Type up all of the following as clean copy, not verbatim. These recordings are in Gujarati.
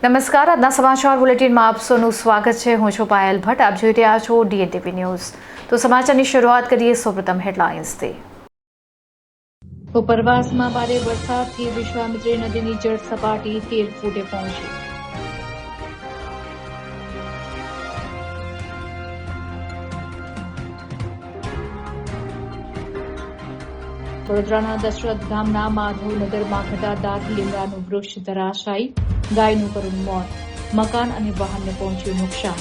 નમસ્કાર, આજના સમાચાર બુલેટિનમાં આપ સૌનું સ્વાગત છે। હું છું પાયલ ભટ્ટ। આપ જોઈ રહ્યા છો DNTV ન્યૂઝ। તો સમાચારની શરૂઆત કરીએ સૌપ્રથમ હેડલાઇન્સથી। ઉપરવાસમાં ભારે વરસાદથી વિશ્વામિત્રી નદીની જળ સપાટી 13 ફૂટે પહોંચી। વડોદરાના દશરથ ગામના માધવનગરમાં ઘટાદાર લીમડાનું વૃક્ષ ધરાશાયી, ગાયનું કરુણ મોત, મકાન અને વાહનને પહોંચ્યું નુકસાન।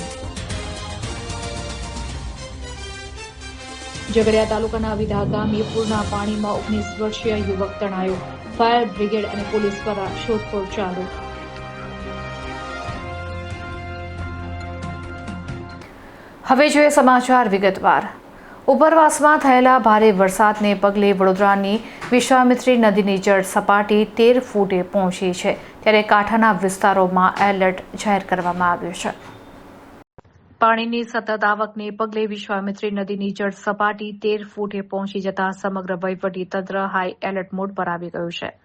ઝઘડિયા તાલુકાના વિધા ગામે પૂરના પાણીમાં 19 વર્ષીય યુવક તણાયો, ફાયર બ્રિગેડ અને પોલીસ દ્વારા શોધખોળ ચાલુ। હવે જોઈએ સમાચાર વિગતવાર। ઉપરવાસમાં થયેલા ભારે વરસાદને પગલે વડોદરાની વિશ્વામિત્રી નદીની જળ સપાટી 13 ફૂટે પહોંચી છે, ત્યારે કાંઠાના વિસ્તારોમાં એલર્ટ જાહેર કરવામાં આવ્યું છે। પાણીની સતત આવકને પગલે વિશ્વામિત્રી નદીની જળ સપાટી 13 ફૂટે પહોંચી જતા સમગ્ર વહીવટી તંત્ર હાઈ એલર્ટ મોડ પર આવી ગયું છે।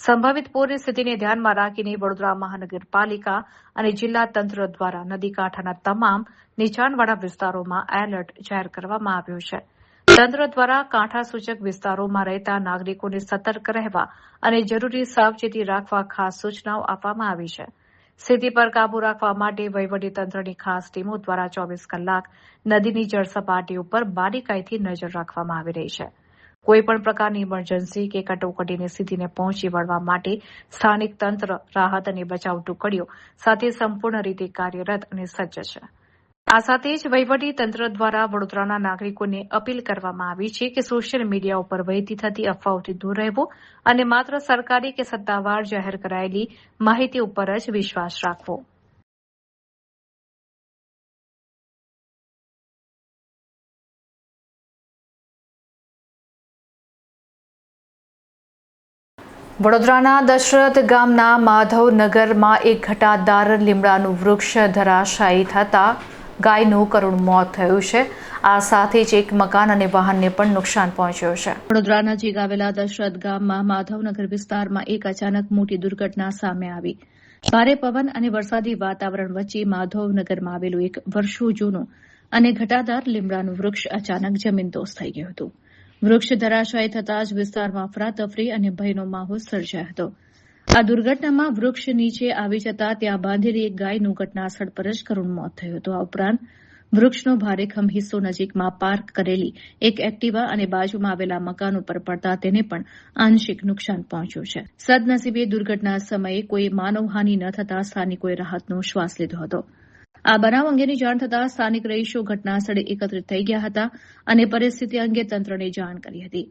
સંભવિત પૂરની સ્થિતિને ધ્યાનમાં રાખીને વડોદરા મહાનગરપાલિકા અને જિલ્લા તંત્ર દ્વારા નદી કાંઠાના તમામ નીચાણવાળા વિસ્તારોમાં એલર્ટ જાહેર કરવામાં આવ્યું છે। તંત્ર દ્વારા કાંઠા સૂચક વિસ્તારોમાં રહેતા નાગરિકોને સતર્ક રહેવા અને જરૂરી સાવચેતી રાખવા ખાસ સૂચનાઓ આપવામાં આવી છે। સ્થિતિ પર કાબૂ રાખવા માટે વહીવટીતંત્રની ખાસ ટીમો દ્વારા 24 કલાક નદીની જળ સપાટી ઉપર બારીકાઈથી નજર રાખવામાં આવી રહી છે। કોઈપણ પ્રકારની ઇમરજન્સી કે કટોકટીની સ્થિતિને પહોંચી વળવા માટે સ્થાનિક તંત્ર, રાહત અને બચાવ ટુકડીઓ સાથે સંપૂર્ણ રીતે કાર્યરત અને સજ્જ છે। આ સાથે જ વહીવટી તંત્ર દ્વારા વડોદરાના નાગરિકોને અપીલ કરવામાં આવી છે કે સોશિયલ મીડિયા ઉપર વહેતી થતી અફવાઓથી દૂર રહેવું અને માત્ર સરકારી કે સત્તાવાર જાહેર કરાયેલી માહિતી ઉપર જ વિશ્વાસ રાખવો। વડોદરાના દશરથ ગામના માધવનગરમાં એક ઘટાદાર લીમડાનું વૃક્ષ ધરાશાયી થતાં ગાયનું કરુણ મોત થયું છે। આ સાથે જ એક મકાન અને વાહનને પણ નુકસાન પહોંચ્યું છે। વડોદરા નજીક આવેલા દશરથ ગામમાં માધવનગર વિસ્તારમાં એક અચાનક મોટી દુર્ઘટના સામે આવી। ભારે પવન અને વરસાદી વાતાવરણ વચ્ચે માધવનગરમાં આવેલું એક વર્ષો જૂનું અને ઘટાદાર લીમડાનું વૃક્ષ અચાનક જમીનદોસ્ત થઈ ગયું હતું। વૃક્ષ ધરાશાયી થતાં જ વિસ્તારમાં અફરાતફરી અને ભયનો માહોલ સર્જાયો હતો। આ દુર્ઘટનામાં વૃક્ષ નીચે આવી જતા ત્યાં બાંધેલી એક ગાયનું ઘટનાસ્થળ પર જ કરુણ મોત થયું હતું। આ ઉપરાંત વૃક્ષનો ભારેખમ હિસ્સો નજીકમાં પાર્ક કરેલી એક એક્ટિવા અને બાજુમાં આવેલા મકાન ઉપર પડતા તેને પણ આંશિક નુકસાન પહોંચ્યું છે। સદનસીબે દુર્ઘટના સમયે કોઈ માનવહાનિ ન થતાં સ્થાનિકોએ રાહતનો શ્વાસ લીધો હતો। આ બનાવ અંગેની જાણ થતાં સ્થાનિક રહીશો ઘટનાસ્થળે એકત્રિત થઈ ગયા હતા અને પરિસ્થિતિ અંગે તંત્રને જાણ કરી હતી।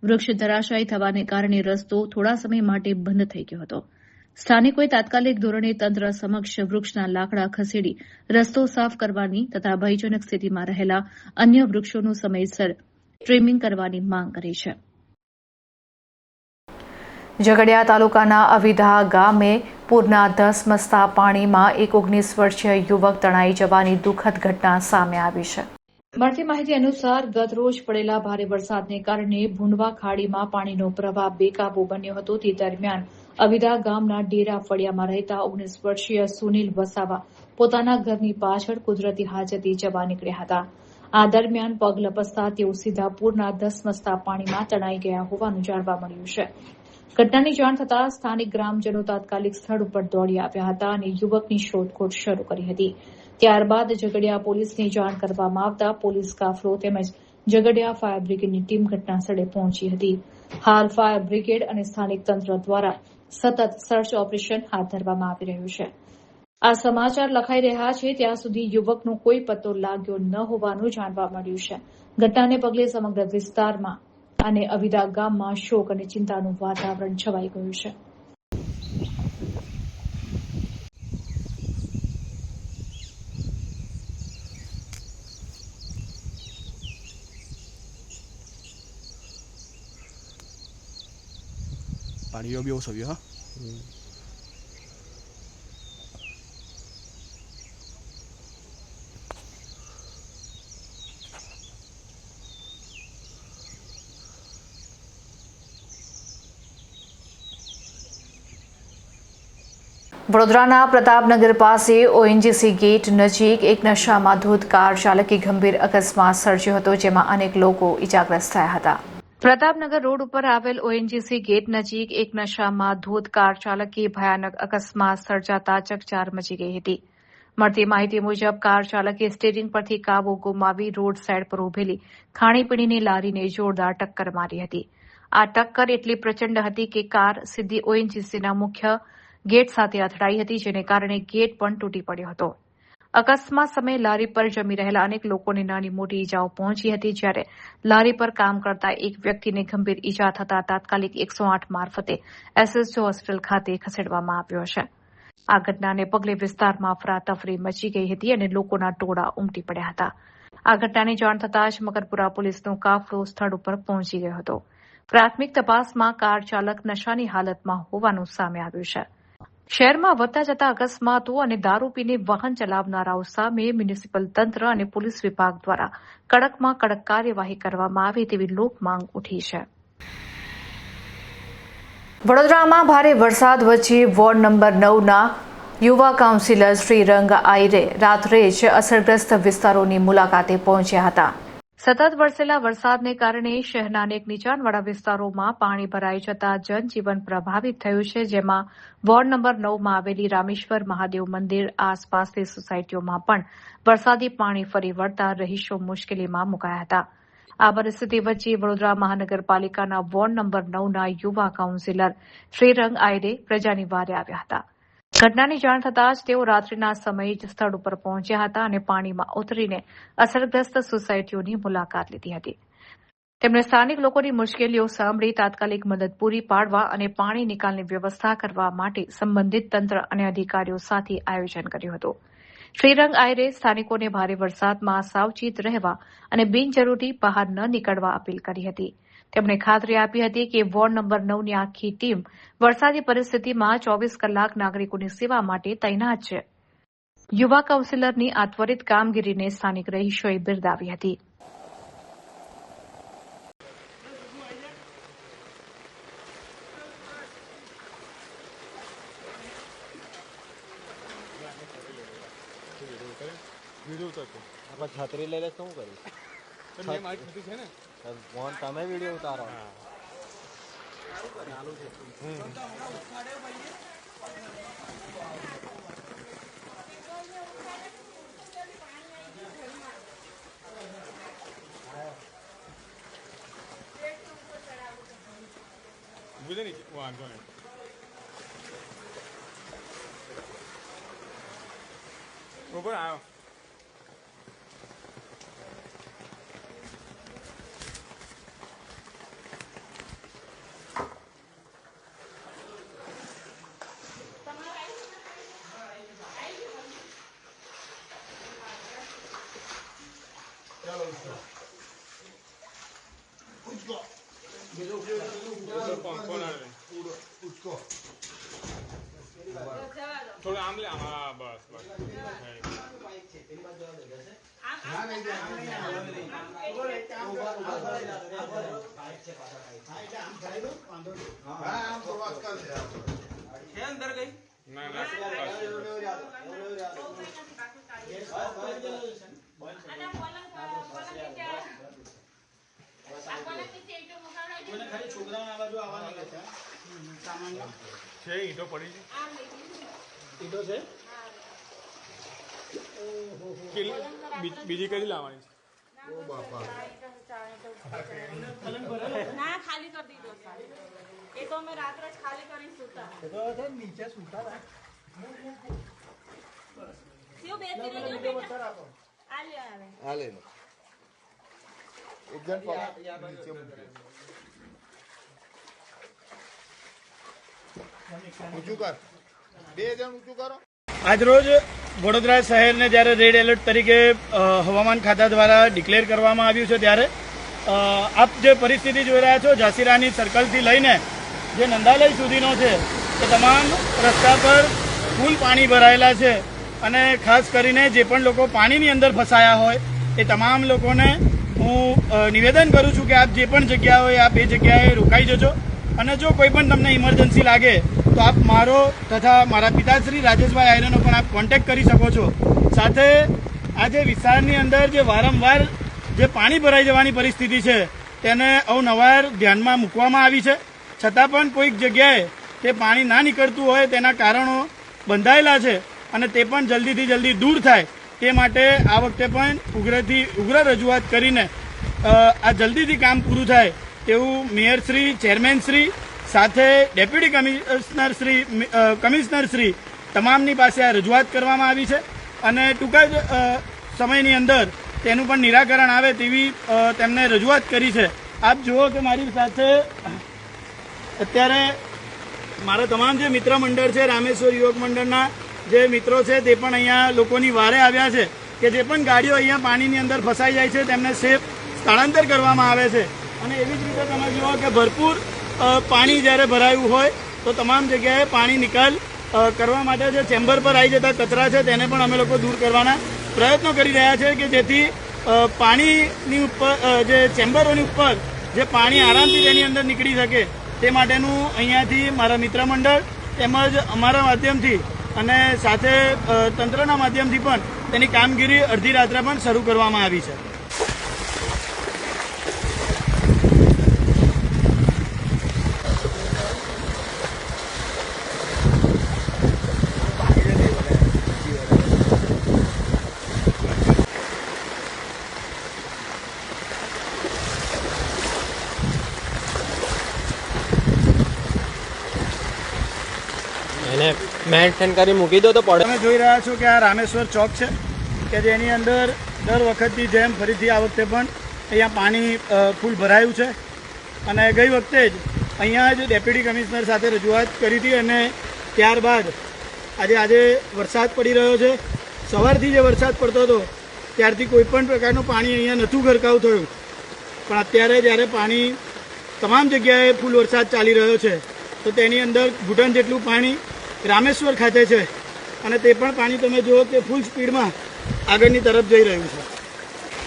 વૃક્ષ ધરાશાયી થવાને કારણે રસ્તો થોડા સમય માટે બંધ થઈ ગયો હતો। સ્થાનિકોએ તાત્કાલિક ધોરણે તંત્ર સમક્ષ વૃક્ષના લાકડા ખસેડી રસ્તો સાફ કરવાની તથા ભયજનક સ્થિતિમાં રહેલા અન્ય વૃક્ષોનું સમયસર ટ્રીમિંગ કરવાની માંગ કરી છે। ઝઘડિયા તાલુકાના અવિધા ગામે પૂરના ધસમસતા પાણીમાં એક 19 વર્ષીય યુવક તણાઈ જવાની દુઃખદ ઘટના સામે આવી છે। મળતી માહિતી અનુસાર ગતરોજ પડેલા ભારે વરસાદને કારણે ભૂંડવા ખાડીમાં પાણીનો પ્રવાહ બેકાબૂ બન્યો હતો। તે દરમિયાન અવિધા ગામના ડેરા ફળિયામાં રહેતા 19 વર્ષીય સુનિલ વસાવા પોતાના ઘરની પાછળ કુદરતી હાજતે જવા નીકળ્યા હતા। આ દરમિયાન પગ લપસતા તેઓ સીધા પૂરના ધસમસતા પાણીમાં તણાઈ ગયા હોવાનું જાણવા મળ્યું છે। ઘટનાની જાણ થતાં સ્થાનિક ગ્રામજનો તાત્કાલિક સ્થળ ઉપર દોડી આવ્યા હતા અને યુવકની શોધખોળ શરૂ કરી હતી। ત્યારબાદ ઝઘડિયા પોલીસને જાણ કરવામાં આવતા પોલીસ કાફલો તેમજ ઝઘડિયા ફાયર બ્રિગેડની ટીમ ઘટનાસ્થળે પહોંચી હતી। હાલ ફાયર બ્રિગેડ અને સ્થાનિક તંત્ર દ્વારા સતત સર્ચ ઓપરેશન હાથ ધરવામાં આવી રહ્યું છે। આ સમાચાર લખાઈ રહ્યા છે ત્યાં સુધી યુવકનો કોઈ પત્તો લાગ્યો ન હોવાનું જાણવા મળ્યું છે। ઘટનાને પગલે સમગ્ર વિસ્તારમાં અને અવિધા ગામમાં શોક અને ચિંતાનું વાતાવરણ છવાઈ ગયું છે। પાણીઓ બી ઓછો આવ્યો। વડોદરાના પ્રતાપનગર પાસે ઓએનજીસી ગેટ નજીક એક નશામાં ધૂત કાર ચાલકે ગંભીર અકસ્માત સર્જ્યો હતો, જેમાં અનેક લોકો ઇજાગ્રસ્ત થયા હતા. પ્રતાપનગર રોડ ઉપર આવેલ ઓએનજીસી ગેટ નજીક એક નશામાં ધૂત કાર ચાલકે ભયાનક અકસ્માત સર્જાતા ચકચાર મચી ગઈ હતી. મળતી માહિતી મુજબ કાર ચાલકે સ્ટીયરિંગ પરથી કાબુ ગુમાવી રોડ સાઇડ પર ઉભેલી ખાણીપીણીની લારીને જોરદાર ટક્કર મારી હતી. આ ટક્કર એટલી પ્રચંડ હતી કે કાર સીધી ઓએનજીસીના મુખ્ય ગેટ સાથે અથડાઈ હતી, જેને કારણે ગેટ પણ તૂટી પડ્યો હતો. અકસ્માત સમયે લારી પર જમી રહેલા અનેક લોકોને નાની મોટી ઇજાઓ પહોંચી હતી, જ્યારે લારી પર કામ કરતા એક વ્યક્તિને ગંભીર ઇજા થતા તાત્કાલિક 108 મારફતે એસએસજી હોસ્પિટલ ખાતે ખસેડવામાં આવ્યો છે. આ ઘટનાને પગલે વિસ્તારમાં અફરાતફરી મચી ગઈ હતી અને લોકોના ટોળા ઉમટી પડ્યા હતા. આ ઘટનાની જાણ થતાં જ મકરપુરા પોલીસનો કાફલો સ્થળ ઉપર પહોંચી ગયો હતો. પ્રાથમિક તપાસમાં કાર ચાલક નશાની હાલતમાં હોવાનું સામે આવ્યું છે. શહેરમાં વધતા જતા અકસ્માતો અને દારૂ પીને વાહન ચલાવનારાઓ સામે મ્યુનિસિપલ તંત્ર અને પોલીસ વિભાગ દ્વારા કડકમાં કડક કાર્યવાહી કરવામાં આવે તેવી લોકમાંગ ઉઠી છે. વડોદરામાં ભારે વરસાદ વચ્ચે વોર્ડ નંબર 9ના યુવા કાઉન્સિલર શ્રીરંગ આયરે રાત્રે જ અસરગ્રસ્ત વિસ્તારોની મુલાકાતે પહોંચ્યા હતા. સતત વરસેલા વરસાદને કારણે શહેરના અનેક નીચાણવાળા વિસ્તારોમાં પાણી ભરાઈ જતા જનજીવન પ્રભાવિત થયું છે, જેમાં વોર્ડ નંબર 9માં આવેલી રામેશ્વર મહાદેવ મંદિર આસપાસની સોસાયટીઓમાં પણ વરસાદી પાણી ફરી વળતા રહીશો મુશ્કેલીમાં મુકાયા હતા. આ પરિસ્થિતિ વચ્ચે વડોદરા મહાનગરપાલિકાના વોર્ડ નંબર 9ના યુવા કાઉન્સિલર શ્રીરંગ આયરે પ્રજાની વારે આવ્યા હતા. ઘટનાની જાણ થતાં જ તેઓ રાત્રિના સમયે જ સ્થળ ઉપર પહોંચ્યા હતા અને પાણીમાં ઉતરીને અસરગ્રસ્ત સોસાયટીઓની મુલાકાત લીધી હતી. તેમણે સ્થાનિક લોકોની મુશ્કેલીઓ સાંભળી તાત્કાલિક મદદ પૂરી પાડવા અને પાણી નિકાલની વ્યવસ્થા કરવા માટે સંબંધિત તંત્ર અને અધિકારીઓ સાથે આયોજન કર્યું હતું. શ્રીરંગ આયરે સ્થાનિકોને ભારે વરસાદમાં સાવચેત રહેવા અને બિનજરૂરી બહાર ન નીકળવા અપીલ કરી હતી. તેમણે ખાતરી આપી હતી કે વોર્ડ નંબર 9ની આખી ટીમ વરસાદી પરિસ્થિતિમાં 24 કલાક નાગરિકોની સેવા માટે તૈનાત છે. યુવા કાઉન્સિલરની આ ત્વરિત કામગીરીને સ્થાનિક રહીશોએ બિરદાવી હતી. છત્રી લઈ લે શું કરીશ? ફોન તમે વિડીયો ઉતારો. વાંધો નહીં. બરોબર આવ્યો. થોડું આમ લે. હા બસ બસ. અંદર ગઈ ના ના છે ઈંટો પડી છે. બીજી કઈ લાવવાની છે? ના ખાલી કરી દીધો એ તો અમે રાત્રે જ ખાલી કરી સુતા નીચે સુતા શિવ બેસી રહેજો બેટા. આ લે આવે આ લે લો. એક જણ નીચે મૂકે. ઊંચું કર. બે જણ ઊંચું કરો. આજરોજ વડોદરા શહેરને જ્યારે રેડ એલર્ટ તરીકે હવામાન ખાતા દ્વારા ડિક્લેર કરવામાં આવ્યું છે, ત્યારે આપ જે પરિસ્થિતિ જોઈ રહ્યા છો, ઝાંસીરાની સર્કલથી લઈને જે નંદાલય સુધીનો છે એ તમામ રસ્તા પર ફૂલ પાણી ભરાયેલા છે. અને ખાસ કરીને જે પણ લોકો પાણીની અંદર ફસાયા હોય એ તમામ લોકોને હું નિવેદન કરું છું કે આપ જે પણ જગ્યા હોય આપ એ જગ્યાએ રોકાઈ જજો. અને જો કોઈ પણ તમને ઇમરજન્સી લાગે તો આપ મારો તથા મારા પિતાશ્રી રાજેશભાઈ આયરનો પણ આપ કોન્ટેક્ટ કરી શકો છો. સાથે આ જે વિસ્તારની અંદર જે વારંવાર જે પાણી ભરાઈ જવાની પરિસ્થિતિ છે તેને અવનવાર ધ્યાનમાં મૂકવામાં આવી છે. છતાં પણ કોઈક જગ્યાએ તે પાણી ના નીકળતું હોય તેના કારણો બંધાયેલા છે અને તે પણ જલ્દીથી જલ્દી દૂર થાય તે માટે આ વખતે પણ ઉગ્ર રજૂઆત કરીને આ જલ્દીથી કામ પૂરું થાય તેવું મેયરશ્રી, ચેરમેનશ્રી સાથે ડેપ્યુટી કમિશનરશ્રી તમામની પાસે આ રજૂઆત કરવામાં આવી છે અને ટૂંકા જ સમયની અંદર તેનું પણ નિરાકરણ આવે તેવી તેમને રજૂઆત કરી છે. આપ જુઓ કે મારી સાથે અત્યારે મારા તમામ જે મિત્ર મંડળ છે, રામેશ્વર યુવક મંડળના જે મિત્રો છે તે પણ અહીંયા લોકોની વારે આવ્યા છે કે જે પણ ગાડીઓ અહીંયા પાણીની અંદર ફસાઈ જાય છે તેમને સેફ સ્થળાંતર કરવામાં આવે છે. અને એવી જ રીતે તમે જુઓ કે ભરપૂર પાણી જ્યારે ભરાયું હોય તો તમામ જગ્યાએ પાણી નિકાલ કરવા માટે જે ચેમ્બર પર આવી જતા કચરા છે તેને પણ અમે લોકો દૂર કરવાના પ્રયત્નો કરી રહ્યા છે કે જેથી પાણીની ઉપર જે ચેમ્બરોની ઉપર જે પાણી આરામથી તેની અંદર નીકળી શકે તે માટેનું અહીંયાથી મારા મિત્ર મંડળ તેમજ અમારા માધ્યમથી અને સાથે તંત્રના માધ્યમથી પણ તેની કામગીરી અડધી રાત્રે પણ શરૂ કરવામાં આવી છે. એને મેન્ટેન કરી મૂકી દો તો પડે. તમે જોઈ રહ્યા છો કે આ રામેશ્વર ચોક છે કે જેની અંદર દર વખતની જેમ ફરીથી આ વખતે પણ અહીંયા પાણી ફૂલ ભરાયું છે અને ગઈ વખતે જ અહીંયા જ ડેપ્યુટી કમિશનર સાથે રજૂઆત કરી હતી અને ત્યારબાદ આજે વરસાદ પડી રહ્યો છે. સવારથી જે વરસાદ પડતો હતો ત્યારથી કોઈપણ પ્રકારનું પાણી અહીંયા નહોતું ગરકાવ થયું, પણ અત્યારે જ્યારે પાણી તમામ જગ્યાએ ફૂલ વરસાદ ચાલી રહ્યો છે તો તેની અંદર ઘૂંટણ જેટલું પાણી રામેશ્વર ખાતે છે અને તે પણ પાણી તમે જુઓ કે ફૂલ સ્પીડમાં આગળની તરફ જઈ રહ્યું છે.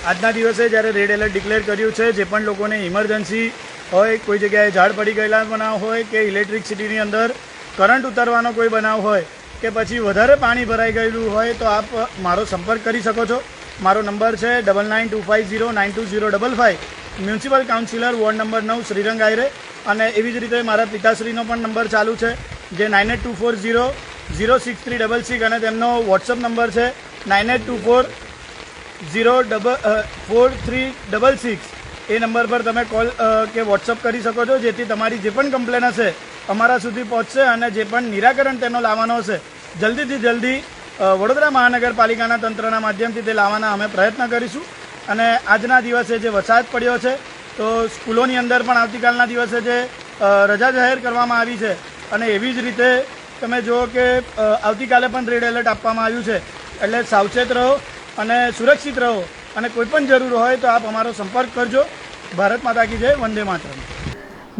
આજના દિવસે જ્યારે રેડ એલર્ટ ડિક્લેર કર્યું છે, જે પણ લોકોને ઇમરજન્સી હોય, કોઈ જગ્યાએ ઝાડ પડી ગયેલા બનાવ હોય કે ઇલેક્ટ્રિસિટીની અંદર કરંટ ઉતરવાનો કોઈ બનાવ હોય કે પછી વધારે પાણી ભરાઈ ગયેલું હોય તો આપ મારો સંપર્ક કરી શકો છો. મારો નંબર છે 9925092055. Municipal councillor ward number 9 Shrirang Ayare. અને એવી જ રીતે મારા પિતાશ્રીનો પણ નંબર ચાલુ છે જે 9824006366 અને તેમનો વોટ્સઅપ નંબર છે 9824043666. એ નંબર પર તમે કોલ કે વોટ્સઅપ કરી શકો છો, જેથી તમારી જે પણ કમ્પ્લેન હશે અમારા સુધી પહોંચશે અને જે પણ નિરાકરણ તેનો લાવવાનો હશે જલ્દીથી જલ્દી વડોદરા મહાનગરપાલિકાના તંત્રના માધ્યમથી તે લાવવાના અમે પ્રયત્ન કરીશું. અને આજના દિવસે જે વરસાદ પડ્યો છે તો સ્કૂલોની અંદર પણ આવતીકાલના દિવસે જે રજા જાહેર કરવામાં આવી છે અને એવી જ રીતે તમે જુઓ કે આવતીકાલે પણ રેડ એલર્ટ આપવામાં આવ્યું છે. એટલે સાવચેત રહો અને સુરક્ષિત રહો અને કોઈ પણ જરૂર હોય તો આપ અમારો સંપર્ક કરજો. ભારત માતા કી જય. વંદે માતરમ.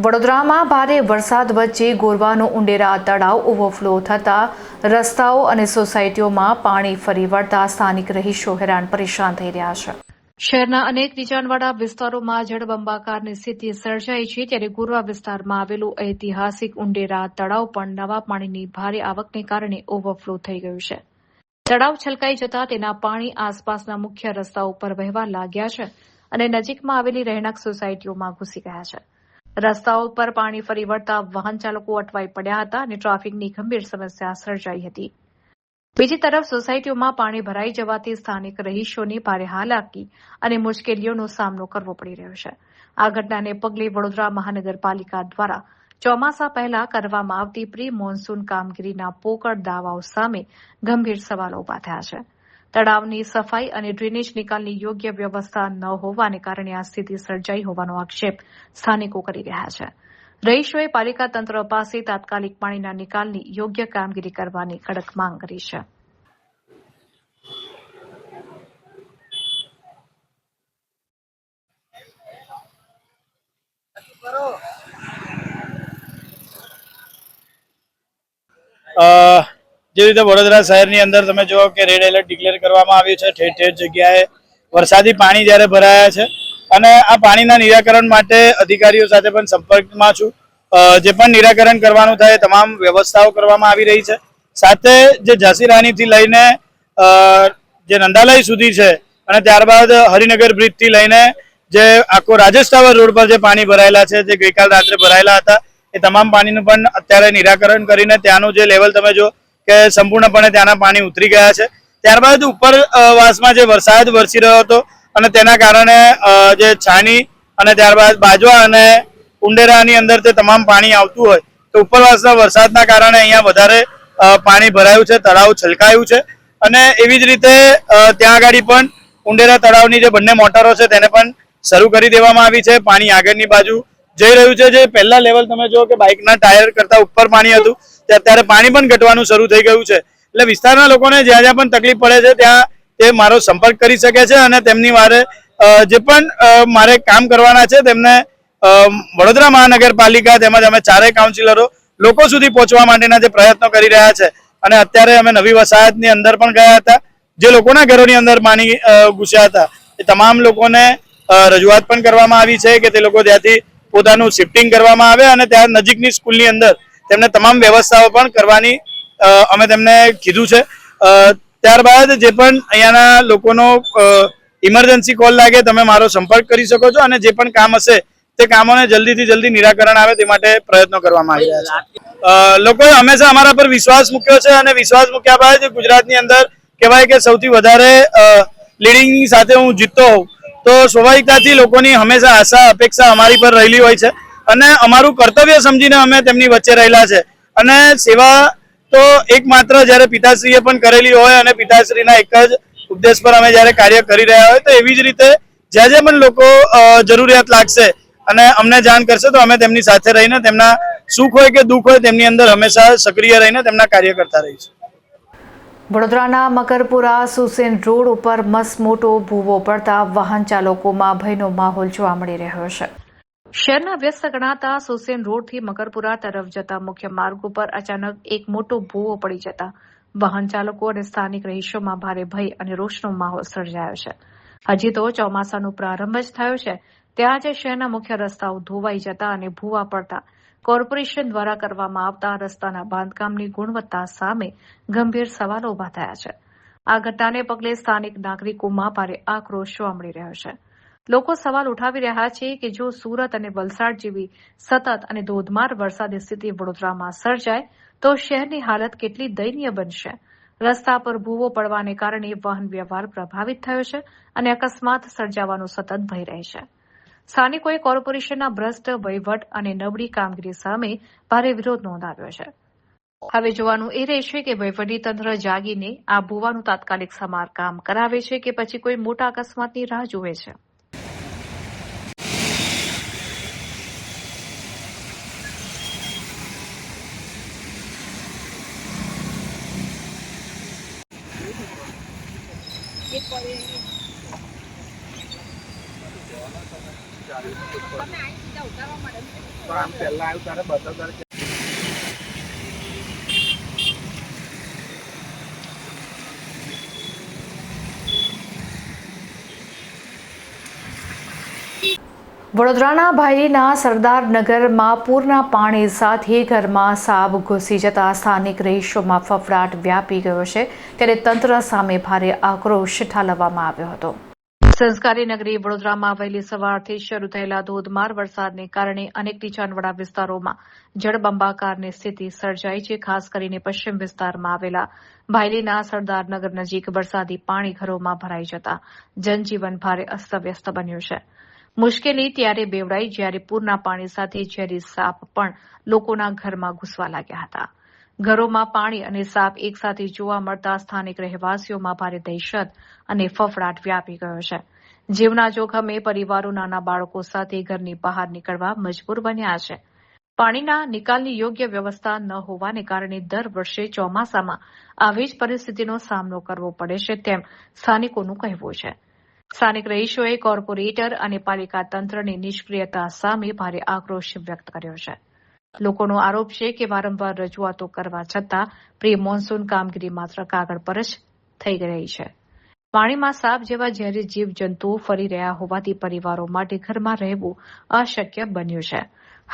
વડોદરામાં ભારે વરસાદ વચ્ચે ગોરવાનું ઉંડેરા તળાવ ઓવરફ્લો થતાં રસ્તાઓ અને સોસાયટીઓમાં પાણી ફરી વળતા સ્થાનિક રહીશો હેરાન પરેશાન થઈ રહ્યા છે. શહેરના અનેક નીચાણવાળા વિસ્તારોમાં જળબંબાકારની સ્થિતિ સર્જાઈ છે, ત્યારે ગોરવા વિસ્તારમાં આવેલું ઐતિહાસિક ઉંડેરા તળાવ પણ નવા પાણીની ભારે આવકને કારણે ઓવરફ્લો થઈ ગયું છે. તળાવ છલકાઈ જતાં તેના પાણી આસપાસના મુખ્ય રસ્તાઓ પર વહેવા લાગ્યા છે અને નજીકમાં આવેલી રહેણાંક સોસાયટીઓમાં ઘૂસી ગયા છે. રસ્તાઓ પર પાણી ફરી વળતા વાહન ચાલકો અટવાઈ પડ્યા હતા અને ટ્રાફિકની ગંભીર સમસ્યા સર્જાઈ હતી. બીજી તરફ સોસાયટીઓમાં પાણી ભરાઈ જવાથી સ્થાનિક રહીશોને ભારે હાલાકી અને મુશ્કેલીઓનો સામનો કરવો પડી રહ્યો છે. આ ઘટનાને પગલે વડોદરા મહાનગરપાલિકા દ્વારા ચોમાસા પહેલા કરવામાં આવતી પ્રી મોન્સૂન કામગીરીના પોકળ દાવાઓ સામે ગંભીર સવાલો ઉભા થયા છે. તળાવની સફાઈ અને ડ્રેનેજ નિકાલની યોગ્ય વ્યવસ્થા ન હોવાને કારણે આ સ્થિતિ સર્જાઈ હોવાનો આક્ષેપ સ્થાનિકો કરી રહ્યા છે. રહીશોએ પાલિકા તંત્ર પાસે તાત્કાલિક પાણીના નિકાલની યોગ્ય કામગીરી કરવાની કડક માંગ કરી છે. જે રીતે વડોદરા શહેરની અંદર તમે જુઓ કે રેડ એલર્ટ ડિક્લેર કરવામાં આવ્યું છે. ઠેર ઠેર જગ્યાએ વરસાદી પાણી જ્યારે ભરાયા છે અને આ પાણીના નિરાકરણ માટે અધિકારીઓ સાથે પણ સંપર્કમાં છું. જે પણ નિરાકરણ કરવાનું થાય તમામ વ્યવસ્થાઓ કરવામાં આવી રહી છે. સાથે જે ઝાંસી રાણીથી લઈને જે નંદાલય સુધી છે અને ત્યારબાદ હરિનગર બ્રિજથી લઈને જે આખો રાજેશ ટાવર રોડ પર જે પાણી ભરાયેલા છે, જે ગઈકાલ રાત્રે ભરાયેલા હતા, એ તમામ પાણીનું પણ અત્યારે નિરાકરણ કરીને ત્યાંનું જે લેવલ તમે જો કે સંપૂર્ણપણે ત્યાંના પાણી ઉતરી ગયા છે. ત્યારબાદ ઉપરવાસમાં જે વરસાદ વરસી રહ્યો હતો અને તેના કારણે જે છાણી અને ત્યારબાદ બાજવા અને ઉંડેરાની અંદર તે તમામ પાણી આવતું હોય તો ઉપરવાસના વરસાદના કારણે અહીંયા વધારે પાણી ભરાયું છે, તળાવ છલકાયું છે. અને એવી જ રીતે ત્યાં આગળ પણ ઉંડેરા તળાવની જે બંને મોટરો છે તેને પણ શરૂ કરી દેવામાં આવી છે. પાણી આગળની બાજુ જઈ રહ્યું છે. જે પહેલા લેવલ તમે જો કે બાઇકના ટાયર કરતા ઉપર પાણી હતું તે અત્યારે પાણી પણ ઘટવાનું શરૂ થઈ ગયું છે. એટલે વિસ્તારના લોકોને જ્યાં જ્યાં પણ તકલીફ પડે છે ત્યાં તે મારો સંપર્ક કરી શકે છે અને તેમની વારે જે પણ મારે કામ કરવાના છે તેમને વડોદરા મહાનગરપાલિકા તેમજ અમે ચારેય કાઉન્સિલરો લોકો સુધી પહોંચવા માટેના જે પ્રયત્નો કરી રહ્યા છે. અને અત્યારે અમે નવી વસાહતની અંદર પણ ગયા હતા. જે લોકોના ઘરોની અંદર પાણી ઘૂસ્યા હતા એ તમામ લોકોને રજૂઆત પણ કરવામાં આવી છે કે તે લોકો ત્યાંથી પોતાનું શિફ્ટિંગ કરવામાં આવે અને ત્યાં નજીકની સ્કૂલની અંદર તેમને તમામ વ્યવસ્થાઓ પણ કરવાની અમે તેમને કીધું છે. ત્યારબાદ જે પણ અહીંયાના લોકોનો ઇમરજન્સી કોલ લાગે તમે મારો સંપર્ક કરી શકો છો અને જે પણ કામ હશે તે કામોને જલ્દીથી જલ્દી નિરાકરણ આવે તે માટે પ્રયત્નો કરવામાં આવી રહ્યા છે. લોકોએ હંમેશા અમારા પર વિશ્વાસ મૂક્યો છે અને વિશ્વાસ મૂક્યા બાદ ગુજરાતની અંદર કહેવાય કે સૌથી વધારે લીડિંગની સાથે હું જીતતો હોઉં તો સ્વાભાવિકતાથી લોકોની હંમેશા આશા અપેક્ષા અમારી પર રહેલી હોય છે અને અમારું કર્તવ્ય સમજીને અમે તેમની વચ્ચે રહેલા છે. અને સેવા તો એકમાત્ર જ્યારે પિતાશ્રીએ પણ કરેલી હોય અને પિતાશ્રીના એક જ ઉદ્દેશ પર અમે જ્યારે કાર્ય કરી રહ્યા હોય તો એવી જ રીતે જ્યાં જ્યાં પણ લોકો જરૂરિયાત લાગશે અને અમને જાણ કરશે તો અમે તેમની સાથે રહીને તેમના સુખ હોય કે દુઃખ હોય તેમની અંદર હંમેશા સક્રિય રહીને તેમના કાર્ય કરતા રહીશું. વડોદરાના મકરપુરા સુસેન રોડ ઉપર મસમોટો ભૂવો પડતા વાહન ચાલકોમાં ભયનો માહોલ જોવા મળી રહ્યો છે. શહેરના વ્યસ્ત ગણાતા સુસેન રોડથી મકરપુરા તરફ જતા મુખ્ય માર્ગ ઉપર અચાનક એક મોટો ભૂવો પડી જતા વાહન ચાલકો અને સ્થાનિક રહીશોમાં ભારે ભય અને રોષનો માહોલ સર્જાયો છે. હજી તો ચોમાસાનો પ્રારંભ જ થયો છે ત્યાં જ શહેરના મુખ્ય રસ્તાઓ ધોવાઈ જતા અને ભૂવા પડતા કોર્પોરેશન દ્વારા કરવામાં આવતા રસ્તાના બાંધકામની ગુણવત્તા સામે ગંભીર સવાલો ઉભા થયા છે. આ ઘટનાને પગલે સ્થાનિક નાગરિકોમાં ભારે આક્રોશ જોવા મળી રહ્યો છે. લોકો સવાલ ઉઠાવી રહ્યા છે કે જો સુરત અને વલસાડ જેવી સતત અને ધોધમાર વરસાદી સ્થિતિ વડોદરામાં સર્જાય તો શહેરની હાલત કેટલી દયનીય બનશે. રસ્તા પર ભૂવો પડવાને કારણે વાહન વ્યવહાર પ્રભાવિત થયો છે અને અકસ્માત સર્જાવાનો સતત ભય રહે છે. સ્થાનિકોએ કોર્પોરેશનના ભ્રષ્ટ વહીવટ અને નબળી કામગીરી સામે ભારે વિરોધ નોંધાવ્યો છે. હવે જોવાનું એ રહેશે કે વહીવટીતંત્ર જાગીને આ ભૂવાનું તાત્કાલિક સમારકામ કરાવે છે કે પછી કોઈ મોટા અકસ્માતની રાહ જુએ છે. વડોદરાના ભાયલીના સરદારનગરમાં પૂરના પાણી સાથે ઘરમાં સાપ ઘૂસી જતા સ્થાનિક રહીશોમાં ફફડાટ વ્યાપી ગયો છે ત્યારે તંત્ર સામે ભારે આક્રોશ ઠાલવવામાં આવ્યો હતો. સંસ્કારી નગરી વડોદરામાં વહેલી સવારથી શરૂ થયેલા ધોધમાર વરસાદને કારણે અનેક નીચાણવાળા વિસ્તારોમાં જળબંબાકારની સ્થિતિ સર્જાઈ છે. ખાસ કરીને પશ્ચિમ વિસ્તારમાં આવેલા ભાયલીના સરદારનગર નજીક વરસાદી પાણી ઘરોમાં ભરાઈ જતા જનજીવન ભારે અસ્તવ્યસ્ત બન્યું છે. મુશ્કેલી ત્યારે બેવડાઈ જ્યારે પૂરના પાણી સાથે ઝેરી સાપ પણ લોકોના ઘરમાં ઘૂસવા લાગ્યા હતા. ઘરોમાં પાણી અને સાપ એકસાથે જોવા મળતા સ્થાનિક રહેવાસીઓમાં ભારે દહેશત અને ફફડાટ વ્યાપી ગયો છે. જીવના જોખમે પરિવારો નાના બાળકો સાથે ઘરની બહાર નીકળવા મજબૂર બન્યા છે. પાણીના નિકાલની યોગ્ય વ્યવસ્થા ન હોવાને કારણે દર વર્ષે ચોમાસામાં આવી જ પરિસ્થિતિનો સામનો કરવો પડે છે તેમ સ્થાનિકોનું કહેવું છે. સ્થાનિક રહીશોએ કોર્પોરેટર અને પાલિકા તંત્રની નિષ્ક્રિયતા સામે ભારે આક્રોશ વ્યક્ત કર્યો છે. લોકોનો આરોપ છે કે વારંવાર રજૂઆતો કરવા છતાં પ્રી મોન્સૂન કામગીરી માત્ર કાગળ પર જ થઈ રહી છે. પાણીમાં સાપ જેવા ઝેરી જીવજંતુઓ ફરી રહ્યા હોવાથી પરિવારો માટે ઘરમાં રહેવું અશક્ય બન્યું છે.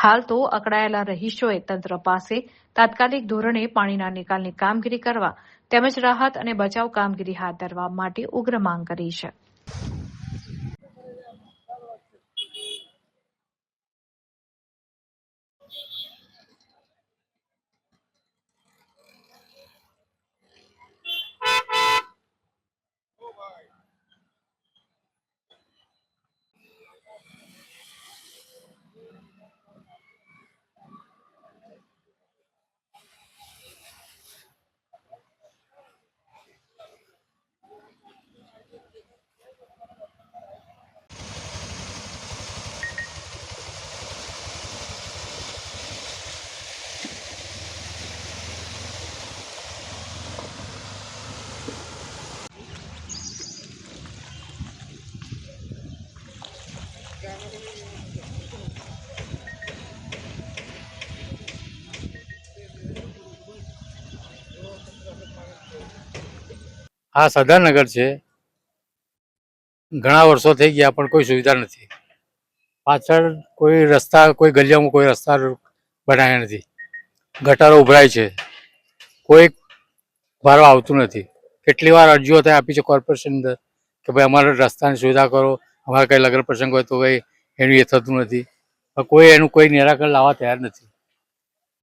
હાલ તો અકળાયેલા રહીશોએ તંત્ર પાસે તાત્કાલિક ધોરણે પાણીના નિકાલની કામગીરી કરવા તેમજ રાહત અને બચાવ કામગીરી હાથ ધરવા માટે ઉગ્ર માંગ કરી છે. આ સદાનગર છે. ઘણા વર્ષો થઈ ગયા પણ કોઈ સુવિધા નથી. પાછળ કોઈ રસ્તા, કોઈ ગલીઓમાં કોઈ રસ્તા બનાવ્યા નથી. ગટારો ઉભરાય છે, કોઈ વારો આવતું નથી. કેટલી વાર અરજીઓ ત્યાં આપી છે કોર્પોરેશન અંદર કે ભાઈ અમારે રસ્તાની સુવિધા કરો, અમારે કંઈ લગ્ન પ્રસંગ હોય તો કંઈ એનું એ થતું નથી. કોઈ એનું કોઈ નિરાકરણ લાવવા તૈયાર નથી.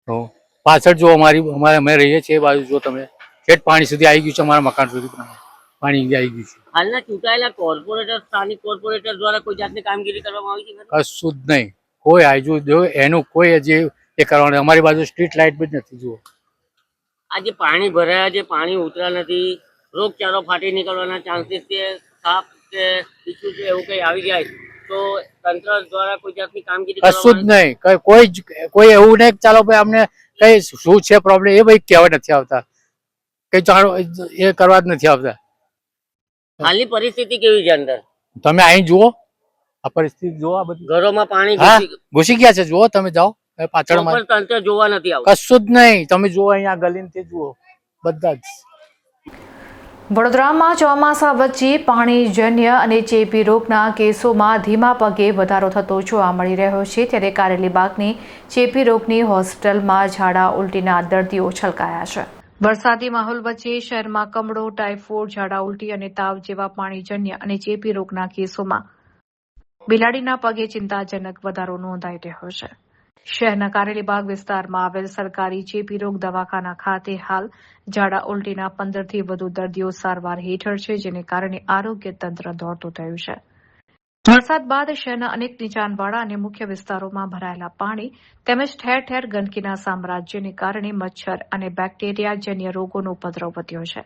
તો પાછળ જો અમે રહીએ છીએ એ બાજુ જો તમે છેક પાણી સુધી આવી ગયું છે. અમારા મકાન સુધી પાણી આવી ગયું છે. હાલના ચૂંટાયેલા કોર્પોરેટર, સ્થાનિક કોર્પોરેટર દ્વારા કોઈ જાતની કામગીરી કરવામાં આવી છે? કશું જ નહીં. કોઈ આજુ જો એનું કોઈ હજી એ કરવાનું. અમારી બાજુ સ્ટ્રીટ લાઇટ બી નથી. જુઓ આજે પાણી ભરાયા છે, પાણી ઉતરા નથી, રોગચાળો ફાટી નીકળવાના ચાન્સીસ છે, સાપ કે ઇસ્યુ છે એવું કંઈ આવી જાય તો તંત્ર દ્વારા કોઈ જાતની કામગીરી કશું જ નહીં. કોઈ એવું નહીં ચાલો ભાઈ અમને કઈ શું છે પ્રોબ્લેમ એ ભાઈ કહેવા નથી આવતા. કઈ જાણો એ કરવા જ નથી આવતા. હાલની પરિસ્થિતિ કેવી છે અંદર? તમે અહીં જુઓ, આ પરિસ્થિતિ જુઓ. આ બધું ઘરોમાં પાણી ઘૂસી ગયા છે. જુઓ તમે જાઓ પાછળ. તંત્ર જોવા નથી આવતું. કશું જ નહીં. તમે જુઓ અહીંયા ગલીને તે જુઓ બધા જ. વડોદરામાં ચોમાસા વચ્ચે પાણીજન્ય અને ચેપી રોગના કેસોમાં ધીમા પગે વધારો થતો જોવા મળી રહ્યો છે. ત્યારે કારેલીબાગની ચેપી રોગની હોસ્પિટલમાં ઝાડા ઉલટીના દર્દીઓ છલકાયા છે. વરસાદી માહોલ વચ્ચે શહેરમાં કમળો, ટાઇફોઇડ, ઝાડા ઉલટી અને તાવ જેવા પાણીજન્ય અને ચેપી રોગના કેસોમાં બિલાડીના પગે ચિંતાજનક વધારો નોંધાઈ રહ્યો છે. શહેરના કારેલીબાગ વિસ્તારમાં આવેલ સરકારી ચેપી રોગ દવાખાના ખાતે હાલ ઝાડા ઉલટીના 15 થી વધુ દર્દીઓ સારવાર હેઠળ છે, જેને કારણે આરોગ્ય તંત્ર દોડતું થયું છે. વરસાદ બાદ શહેરના અનેક નીચાણવાળા અને મુખ્ય વિસ્તારોમાં ભરાયેલા પાણી તેમજ ઠેર ઠેર ગંદકીના સામ્રાજ્યને કારણે મચ્છર અને બેક્ટેરિયાજન્ય રોગોનો ઉપદ્રવ વધ્યો છે.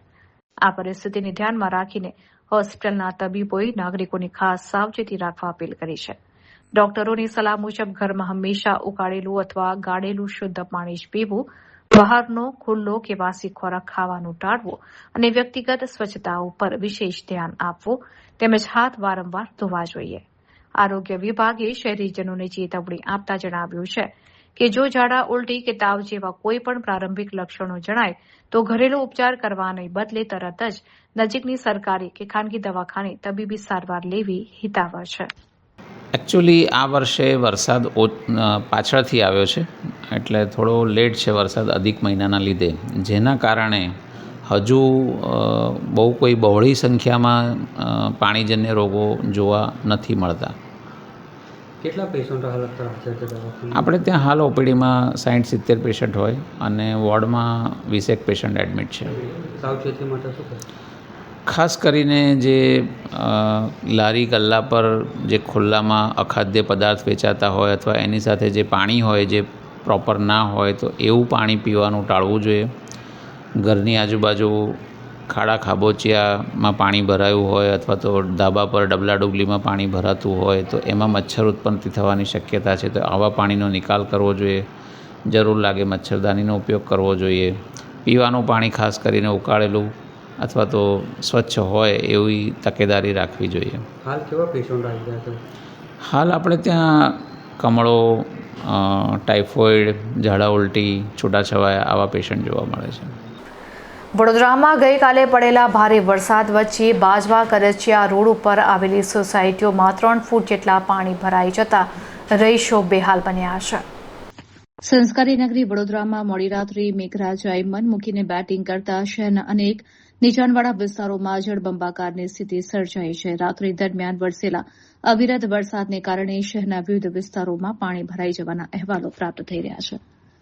આ પરિસ્થિતિને ધ્યાનમાં રાખીને હોસ્પિટલના તબીબોએ નાગરિકોને ખાસ સાવચેતી રાખવા અપીલ કરી છે. ડોક્ટરોની સલાહ મુજબ ઘરમાં હંમેશા ઉકાળેલું અથવા ગાળેલું શુદ્ધ પાણી જ પીવું, બહારનો ખુલ્લો કે વાસી ખોરાક ખાવાનું ટાળવું અને વ્યક્તિગત સ્વચ્છતા ઉપર વિશેષ ધ્યાન આપવું તેમજ હાથ વારંવાર ધોવા જોઈએ. આરોગ્ય વિભાગે શહેરીજનોને ચેતવણી આપતા જણાવ્યું છે કે જો ઝાડા ઉલટી કે તાવ જેવા કોઈ પણ પ્રારંભિક લક્ષણો જણાય તો ઘરેલું ઉપચાર કરવાને બદલે તરત જ નજીકની સરકારી કે ખાનગી દવાખાને તબીબી સારવાર લેવી હિતાવહ છે. એકચ્યુઅલી આ વર્ષે વરસાદ પાછળથી આવ્યો છે, એટલે થોડો લેટ છે વરસાદ અધિક મહિનાના લીધે, જેના કારણે હજુ બહુ કોઈ બહોળી સંખ્યામાં પાણીજન્ય રોગો જોવા નથી મળતા. કેટલા પેશન્ટો હાલ છે? આપણે ત્યાં હાલ ઓપીડીમાં 60-70 પેશન્ટ હોય અને વોર્ડમાં 20 પેશન્ટ એડમિટ છે. સાવચેતી માટે શું કહે? ખાસ કરીને જે લારી ગલ્લા પર જે ખુલ્લામાં અખાદ્ય પદાર્થ વેચાતા હોય અથવા એની સાથે જે પાણી હોય જે પ્રોપર ના હોય તો એવું પાણી પીવાનું ટાળવું જોઈએ. ઘરની આજુબાજુ ખાડા ખાબોચિયામાં પાણી ભરાયું હોય અથવા તો ધાબા પર ડબલા ડુબલીમાં પાણી ભરાતું હોય તો એમાં મચ્છર ઉત્પન્ન થવાની શક્યતા છે, તો આવા પાણીનો નિકાલ કરવો જોઈએ. જરૂર લાગે મચ્છરદાનીનો ઉપયોગ કરવો જોઈએ. પીવાનું પાણી ખાસ કરીને ઉકાળેલું અથવા તો સ્વચ્છ હોય એવી તકેદારી રાખવી જોઈએ. હાલ કેવા પેશન્ટ આવી ગયા છે? હાલ આપણે ત્યાં કમળો, ટાઇફોઇડ, ઝાડા ઉલટી, છૂટાછવાયા આવા પેશન્ટ જોવા મળે છે. વડોદરામાં ગઈકાલે પડેલા ભારે વરસાદ વચ્ચે બાજવા કરચિયા રોડ ઉપર આવેલી સોસાયટીઓમાં 3 ફૂટ જેટલા પાણી ભરાઈ જતા રહીશો બેહાલ બન્યા છે. સંસ્કારી નગરી વડોદરામાં મોડી રાત્રે મેઘરાજાએ મન મૂકીને બેટિંગ કરતા શહેરના અનેક નીચાણવાળા વિસ્તારોમાં જળબંબાકારની સ્થિતિ સર્જાઈ છે. રાત્રિ દરમિયાન વરસેલા અવિરત વરસાદને કારણે શહેરના વિવિધ વિસ્તારોમાં પાણી ભરાઈ જવાના અહેવાલો પ્રાપ્ત થઈ રહ્યા છે,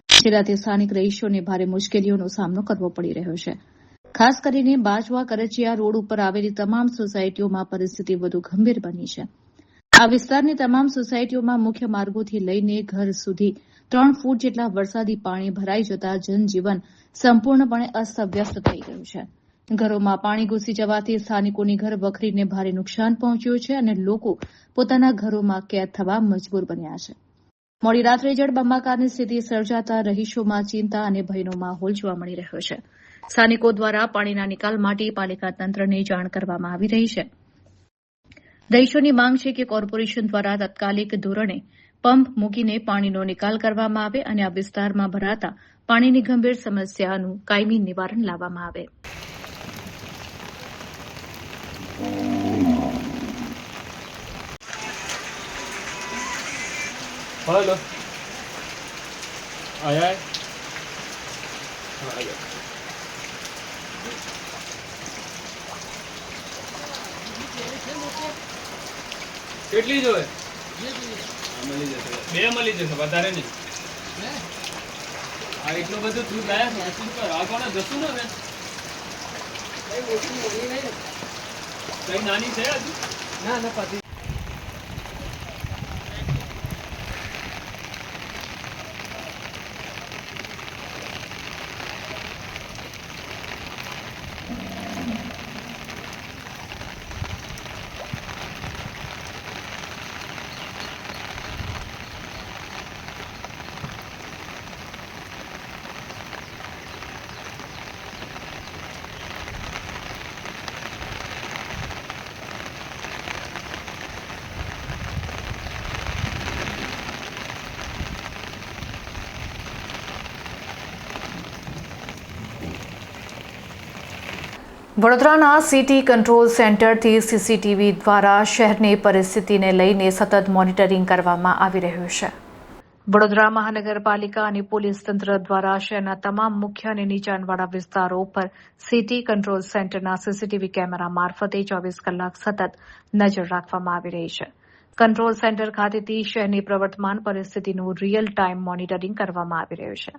જેનાથી સ્થાનિક રહીશોને ભારે મુશ્કેલીઓનો સામનો કરવો પડી રહ્યો છે. ખાસ કરીને બાજવા કરચિયા રોડ ઉપર આવેલી તમામ સોસાયટીઓમાં પરિસ્થિતિ વધુ ગંભીર બની છે. આ વિસ્તારની તમામ સોસાયટીઓમાં મુખ્ય માર્ગોથી લઈને ઘર સુધી 3 ફૂટ જેટલા વરસાદી પાણી ભરાઈ જતા જનજીવન સંપૂર્ણપણે અસ્તવ્યસ્ત થઈ ગયું છે. ઘરોમાં પાણી ઘૂસી જવાથી સ્થાનિકોની ઘર વખરીને ભારે નુકસાન પહોંચ્યું છે અને લોકો પોતાના ઘરોમાં કેદ થવા મજબૂર બન્યા છે. મોડી રાત્રે જળબંબાકારની સ્થિતિ સર્જાતા રહીશોમાં ચિંતા અને ભયનો માહોલ જોવા મળી રહ્યો છે. સ્થાનિકો દ્વારા પાણીના નિકાલ માટે પાલિકા તંત્રને જાણ કરવામાં આવી રહી છે. રહીશોની માંગ છે કે કોર્પોરેશન દ્વારા તાત્કાલિક ધોરણે પંપ મૂકીને પાણીનો નિકાલ કરવામાં આવે અને આ વિસ્તારમાં ભરાતા પાણીની ગંભીર સમસ્યાનું કાયમી નિવારણ લાવવામાં આવે. હલો આયા કેટલી જોઈએ? મળી જશે, 2 મળી જશે, વધારે નહીં. આ એટલું બધું દૂધ લાયા છે, શું કર? આ કોને જશું ને હવે? કઈ નાની છે હજુ? ના ના પાછી. વડોદરાના સિટી કંટ્રોલ સેન્ટરથી સીસીટીવી દ્વારા શહેરની પરિસ્થિતિને લઈને સતત મોનિટરિંગ કરવામાં આવી રહ્યું છે. વડોદરા મહાનગરપાલિકા અને પોલીસ તંત્ર દ્વારા શહેરના તમામ મુખ્ય અને નીચાણવાળા વિસ્તારો પર સિટી કંટ્રોલ સેન્ટરના સીસીટીવી કેમેરા મારફતે 24 કલાક સતત નજર રાખવામાં આવી રહી છે. કંટ્રોલ સેન્ટર ખાતેથી શહેરની પ્રવર્તમાન પરિસ્થિતિનું રિયલ ટાઈમ મોનિટરિંગ કરવામાં આવી રહ્યું છે.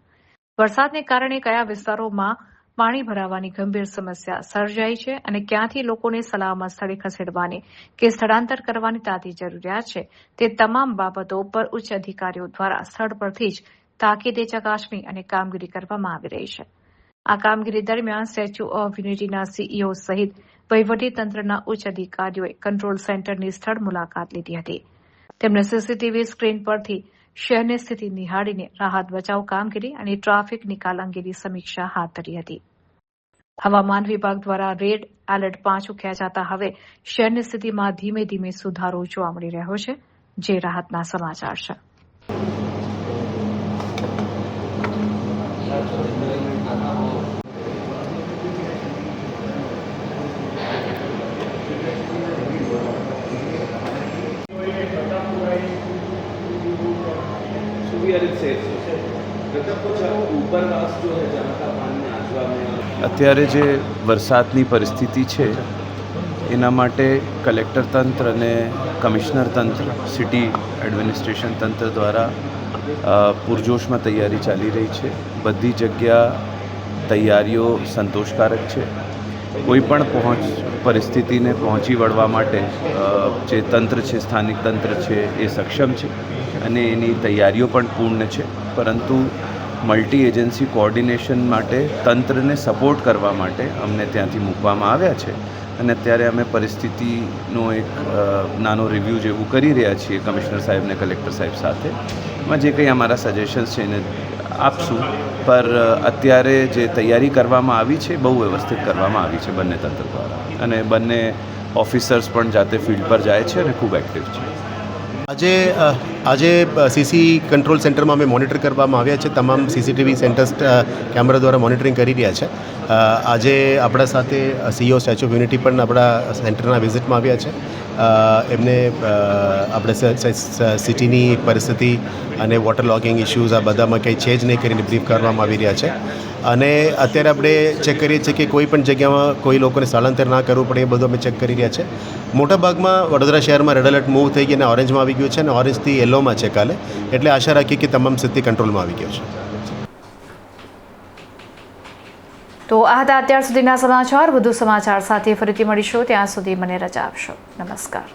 વરસાદને કારણે કયા વિસ્તારોમાં પાણી ભરાવાની ગંભીર સમસ્યા સર્જાઈ છે અને ક્યાંથી લોકોને સલામત સ્થળે ખસેડવાની કે સ્થળાંતર કરવાની તાતી જરૂરિયાત છે, તે તમામ બાબતો પર ઉચ્ચ અધિકારીઓ દ્વારા સ્થળ પરથી જ તાકીદે ચકાસણી અને કામગીરી કરવામાં આવી રહી છે. આ કામગીરી દરમિયાન સ્ટેચ્યુ ઓફ યુનિટીના સીઈઓ સહિત વહીવટીતંત્રના ઉચ્ચ અધિકારીઓએ કંટ્રોલ સેન્ટરની સ્થળ મુલાકાત લીધી હતી. તેમણે સીસીટીવી સ્ક્રીન પરથી શહેરની સ્થિતિ નિહાળીને રાહત બચાવ કામગીરી અને ટ્રાફિક નિકાલ અંગેની સમીક્ષા હાથ ધરી હતી. હવામાન વિભાગ દ્વારા રેડ એલર્ટ પાછું ખેંચાતા હવે શહેરની સ્થિતિમાં ધીમે ધીમે સુધારો જોવા મળી રહ્યો છે, જે રાહતના સમાચાર છે. અત્યારે જે વરસાદની પરિસ્થિતિ છે એના માટે કલેક્ટર તંત્ર અને કમિશનર તંત્ર, સિટી એડમિનિસ્ટ્રેશન તંત્ર દ્વારા પૂરજોશમાં તૈયારી ચાલી રહી છે. બધી જગ્યા તૈયારીઓ સંતોષકારક છે. કોઈ પણ પરિસ્થિતિને પહોંચી વળવા માટે જે તંત્ર છે, સ્થાનિક તંત્ર છે, એ સક્ષમ છે અને એની તૈયારીઓ પણ પૂર્ણ છે. પરંતુ મલ્ટી એજન્સી કોઓર્ડિનેશન માટે તંત્રને સપોર્ટ કરવા માટે અમને ત્યાંથી મૂકવામાં આવ્યા છે અને અત્યારે અમે પરિસ્થિતિનો એક નાનો રિવ્યૂ જેવું કરી રહ્યા છીએ કમિશનર સાહેબ અને કલેક્ટર સાહેબ સાથે. એમાં જે કંઈ અમારા સજેશન્સ છે એને આપશું. પર અત્યારે જે તૈયારી કરવામાં આવી છે બહુ વ્યવસ્થિત કરવામાં આવી છે બંને તંત્ર દ્વારા અને બંને ઓફિસર્સ પણ જાતે ફિલ્ડ પર જાય છે અને ખૂબ એક્ટિવ છે. આજે સીસી કંટ્રોલ સેન્ટરમાં અમે મોનિટર કરવામાં આવ્યા છે. તમામ સીસીટીવી સેન્ટર્સ કેમેરા દ્વારા મોનિટરિંગ કરી રહ્યા છે. આજે આપણા સાથે સીઈઓ સ્ટેચ્યુ ઓફ યુનિટી પણ આપણા સેન્ટરના વિઝિટમાં આવ્યા છે એમને આપણે સિટીની પરિસ્થિતિ અને વોટર લોગિંગ ઇશ્યુઝ આ બધામાં કંઈ છે જ નહીં કરીને બ્રીફ કરવામાં આવી રહ્યા છે. અને અત્યારે આપણે ચેક કરીએ છીએ કે કોઈ પણ જગ્યામાં કોઈ લોકોને સ્થળાંતર ના કરવું પડે એ બધું અમે ચેક કરી રહ્યા છે. મોટાભાગમાં વડોદરા શહેરમાં રેડ એલર્ટ મૂવ થઈ ગઈ અને ઓરેન્જમાં આવી ગયું છે અને ઓરેન્જથી યલોમાં છે કાલે, એટલે આશા રાખીએ કે તમામ સ્થિતિ કંટ્રોલમાં આવી ગયો છે. તો આ હતા અત્યાર સુધીના સમાચાર. વધુ સમાચાર સાથે ફરીથી મળીશું. ત્યાં સુધી મને રજા આપશો. નમસ્કાર.